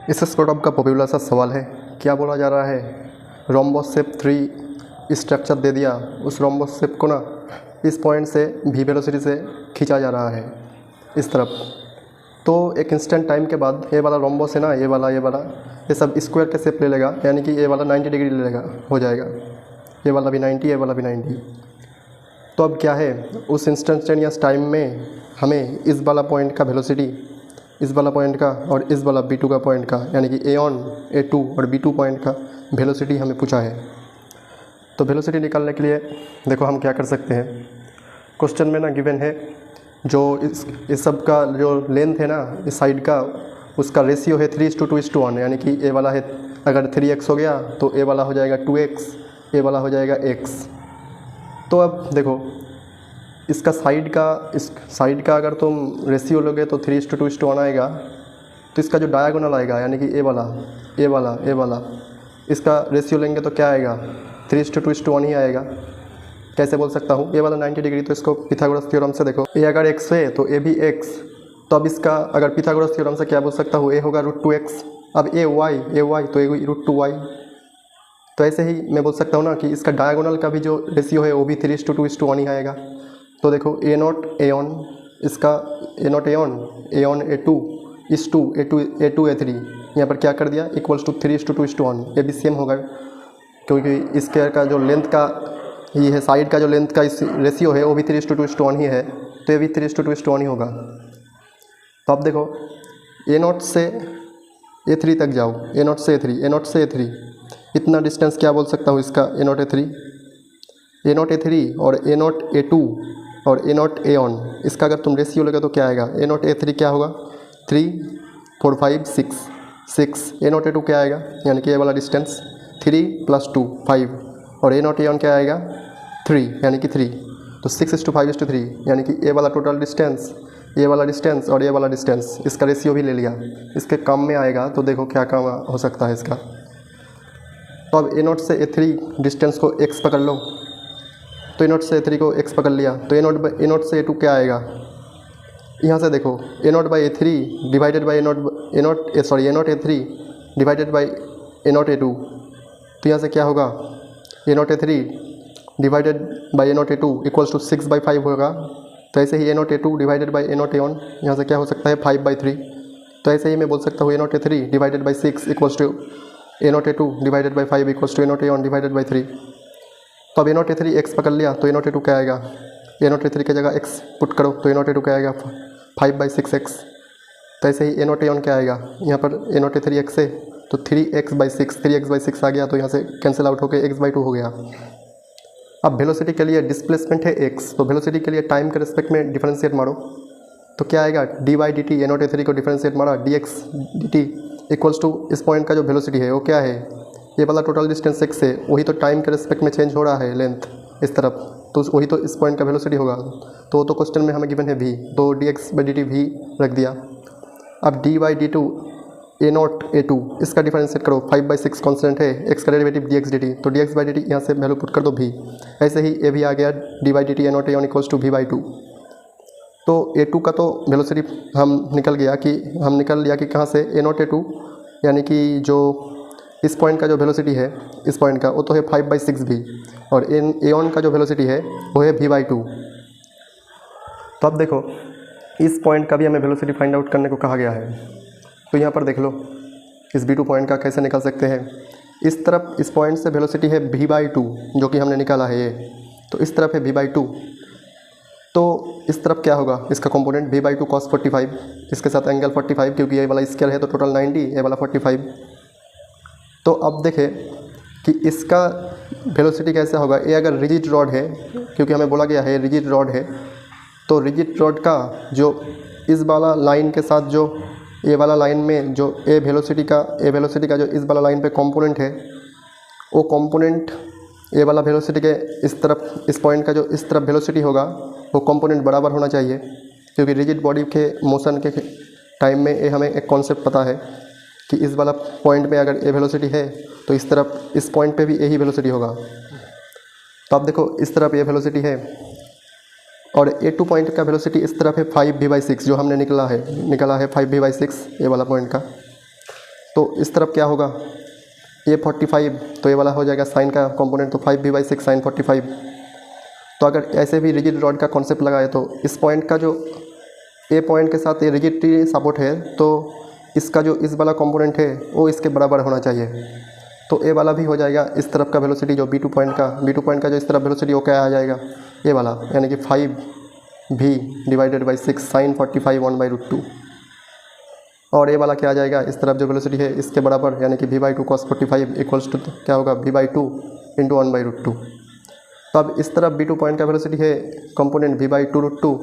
इस स्कोटअप का पॉपुलर सा सवाल है, क्या बोला जा रहा है, रोम्बस शेप 3 स्ट्रक्चर दे दिया, उस रोम्बस शेप को ना इस पॉइंट से v वेलोसिटी से खींचा जा रहा है इस तरफ। तो एक इंस्टेंट टाइम के बाद ये वाला रोम्बस है ना, ये वाला ये सब स्क्वायर के शेप ले लेगा, यानी कि ये वाला 90 डिग्री ले लेगा, हो जाएगा, ये वाला भी 90, ये वाला भी 90। तो अब क्या है, उस इंस्टेंटेनियस टाइम में हमें इस वाला पॉइंट का वेलोसिटी, इस वाला पॉइंट का और इस वाला B2 का पॉइंट का, यानी कि A1 A2 और B2 पॉइंट का वेलोसिटी हमें पूछा है। तो वेलोसिटी निकालने के लिए देखो हम क्या कर सकते हैं। क्वेश्चन में ना गिवन है जो इस सब का जो लेंथ है ना इस साइड का, उसका रेशियो है 3:2:1, यानी कि ए वाला है अगर 3x हो गया तो ए वाला हो जाएगा 2x, ए वाला हो जाएगा x। तो अब देखो इसका इस साइड का अगर तुम रेशियो लोगे तो 3:2:1 आएगा। तो इसका जो डायगोनल आएगा, यानी कि ए वाला इसका रेशियो लेंगे तो क्या आएगा, 3:2:1 ही आएगा। कैसे बोल सकता हूँ, ए वाला 90 डिग्री, तो इसको पिथागोरस थ्योरम से देखो, ए अगर x है तो ए भी x। तो अब इसका अगर पिथागोरस थ्योरम से क्या बोल सकता हूँ, ए होगा √2x। अब ए y तो ए √2y। तो ऐसे ही मैं बोल सकता हूँ ना कि इसका डायगोनल का भी जो रेशियो है वो भी 3:2:1 ही आएगा। तो देखो A0 A1, इसका A0 A1 A2 इस 2 A2 A3, यहाँ पर क्या कर दिया, इक्वल्स टू 3:2:1। ये भी सेम होगा क्योंकि इसके का जो लेंथ का ही है, साइड का जो लेंथ का इस रेशियो है वो भी 3:2:1 ही है, तो ये भी 3:2:1 ही होगा। तो अब देखो A0 से A3 तक जाओ, A0 से A3 इतना डिस्टेंस क्या बोल सकता हूँ इसका, A0 A3 और A0 A2 और A0 A1, इसका अगर तुम रेशियो लगे तो क्या आएगा, A0 A3 क्या होगा 3 4 5 6 A0 A2 क्या आएगा, यानी कि ये वाला डिस्टेंस 3 + 2 5 और A0 A1 क्या आएगा 3, यानी कि 3। तो 6:5:3, यानी कि ये वाला टोटल डिस्टेंस, ये वाला डिस्टेंस और ये वाला डिस्टेंस, इसका रेशियो भी ले लिया, इसके कम में आएगा। तो देखो क्या काम हो सकता है इसका। तो अब A0 से A3 डिस्टेंस को x पकड़ लो, तो A0 से A3 को x पकड़ लिया, तो A0 से A2 क्या आएगा, यहाँ से देखो A0 A3 divided by A0 A3 divided by A0 A2। तो यहाँ से क्या होगा, A0 A3 divided by A0 A2 equals to 6/5 होगा। तो ऐसे ही A0 A2 divided by A0 A1, यहाँ से क्या हो सकता है 5/3। तो ऐसे ही मैं बोल सकता हूँ A0 A3 divided by 6 equals to A0 A2 divided by 5 equals to A0 A1 divided by 3। तो अब A0 A3 x पकड़ लिया, तो A0 A2 क्या आएगा, A0 A3 की जगह x पुट करो, तो A0 A2 क्या आएगा 5/6x। तो ऐसे ही A0 A1 क्या आएगा, यहाँ पर A0 A3 x है तो 3x/6 आ गया, तो यहाँ से कैंसिल आउट होकर x/2 हो गया। अब वेलोसिटी के लिए डिस्प्लेसमेंट है x, तो वेलोसिटी के लिए टाइम के रिस्पेक्ट में डिफरेंशिएट मारो, तो क्या आएगा dy/dt, A0 A3 को डिफरेंशिएट मारा dx/dt इक्वल्स टू इस पॉइंट का जो वेलोसिटी है वो क्या है, ये वाला टोटल डिस्टेंस x है, वही तो टाइम के रिस्पेक्ट में चेंज हो रहा है लेंथ इस तरफ, तो वही तो इस पॉइंट का वेलोसिटी होगा। तो क्वेश्चन में हमें गिवन है v, तो dx/dt v रख दिया। अब dy/d2 A0 A2 इसका डिफरेंशिएट करो, 5/6 कॉन्स्टेंट है, x का डेरिवेटिव dx/dt, तो dx/dt यहाँ से वैल्यू पुट कर दो v। ऐसे ही ये भी आ गया dy/dt A0 A1 equals to v/2। तो A2 का तो वेलोसिटी हम निकल लिया कि कहाँ से, A0 A2, यानी कि जो इस पॉइंट का जो वेलोसिटी है इस पॉइंट का वो तो है 5/6 भी, और A1 का जो वेलोसिटी है वो है v/2। तो अब देखो इस पॉइंट का भी हमें वेलोसिटी फाइंड आउट करने को कहा गया है। तो यहाँ पर देख लो इस B2 पॉइंट का कैसे निकाल सकते हैं। इस तरफ इस पॉइंट से वेलोसिटी है v/2 जो कि हमने निकाला है ये, तो इस तरफ है v/2, तो इस तरफ क्या होगा, इसका कंपोनेंट v/2 cos 45, इसके साथ एंगल 45 क्योंकि ये वाला स्क्वायर है तो टोटल 90, ये वाला 45। तो अब देखें कि इसका वेलोसिटी कैसा होगा, ये अगर रिजिड रॉड है, क्योंकि हमें बोला गया है रिजिड रॉड है, तो रिजिड रॉड का जो इस वाला लाइन के साथ जो ये वाला लाइन में जो ए वेलोसिटी का जो इस वाला लाइन पे कंपोनेंट है, वो कंपोनेंट ये वाला वेलोसिटी के इस तरफ, इस पॉइंट का जो इस तरफ वेलोसिटी होगा वो कंपोनेंट बराबर होना चाहिए, क्योंकि रिजिड बॉडी के मोशन के टाइम में ये हमें एक कॉन्सेप्ट पता है कि इस वाला पॉइंट पे अगर ए वेलोसिटी है तो इस तरफ इस पॉइंट पे भी यही वेलोसिटी होगा। तो आप देखो इस तरफ ये वेलोसिटी है और A2 पॉइंट का वेलोसिटी इस तरफ है 5v/6 जो हमने निकाला है 5v/6 ये वाला पॉइंट का। तो इस तरफ क्या होगा, ये 45, तो ये वाला हो जाएगा साइन का कंपोनेंट, तो 5v/6 साइन 45। तो अगर ऐसे भी रिजिड रॉड का कॉन्सेप्ट लगाए तो इस पॉइंट का जो ए पॉइंट के साथ ये रिजिडिटी सपोर्ट है, तो इसका जो इस वाला कंपोनेंट है वो इसके बराबर होना चाहिए। तो ए वाला भी हो जाएगा इस तरफ का वेलोसिटी, जो B2 पॉइंट का जो इस तरफ वेलोसिटी वो क्या आ जाएगा, ये वाला, यानी कि 5v/6 साइन 45 1/√2। और ये वाला क्या आ जाएगा, इस तरफ जो वेलोसिटी है इसके बराबर, यानी कि v/2 cos 45 इक्वल्स टू क्या होगा, v/2 इंटू 1/√2। तो अब इस तरफ B2 पॉइंट का वेलोसिटी है कंपोनेंट v/2√2,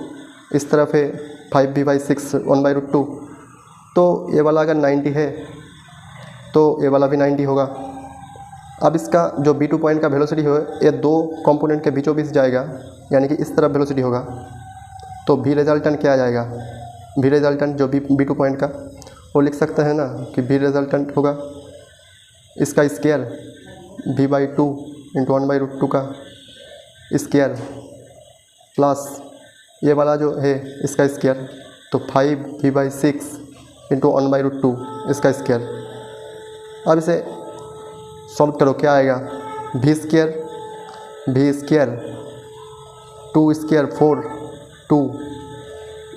इस तरफ है 5v/6 1/√2। तो ये वाला अगर 90 है तो ये वाला भी 90 होगा। अब इसका जो B2 पॉइंट का वेलोसिटी है ये दो कंपोनेंट के बीचों बीच जाएगा, यानी कि इस तरफ वेलोसिटी होगा। तो v रिजल्टेंट क्या आ जाएगा, v रिजल्टेंट जो B2 पॉइंट का वो लिख सकते हैं ना कि v रिजल्टेंट होगा इसका स्क्वायर v/2 इंटू 1/√2 का स्क्वायर प्लस ये वाला जो है इसका स्क्वायर, तो 5v/6 इंटू 1/√2 इसका स्क्वायर। अब इसे सॉल्व करो, क्या आएगा, v square 2 square 4 2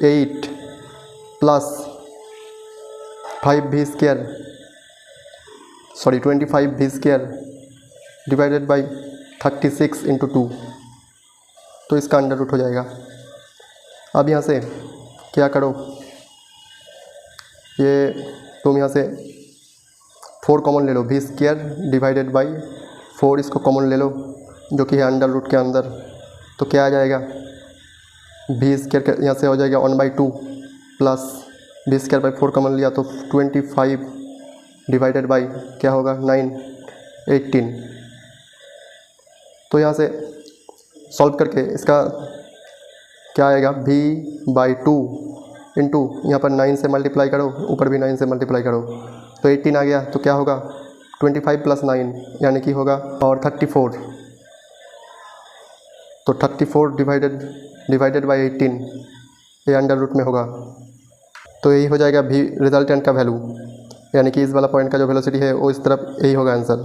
8 plus 5v square 25v square divided by 36 into 2, तो इसका अंडर रूट हो जाएगा। अब यहाँ से क्या करो, ये तुम यहाँ से 4 कॉमन ले लो, v स्क्वायर डिवाइडेड बाई 4 इसको कॉमन ले लो जो कि है अंडर रूट के अंदर, तो क्या आ जाएगा, v स्क्वायर यहाँ से हो जाएगा 1/2 plus v square by 4 common लिया तो 25 डिवाइडेड बाई क्या होगा 9 18। तो यहाँ से सॉल्व करके इसका क्या आएगा, v/2 इंटू यहाँ पर 9 से मल्टीप्लाई करो, ऊपर भी 9 से मल्टीप्लाई करो तो 18 आ गया। तो क्या होगा 25 प्लस 9 यानी कि होगा और 34, तो 34 डिवाइडेड बाई 18 ये अंडर रूट में होगा। तो यही हो जाएगा v रिजल्टेंट का वैल्यू, यानी कि इस वाला पॉइंट का जो वेलोसिटी है वो इस तरफ, यही होगा आंसर।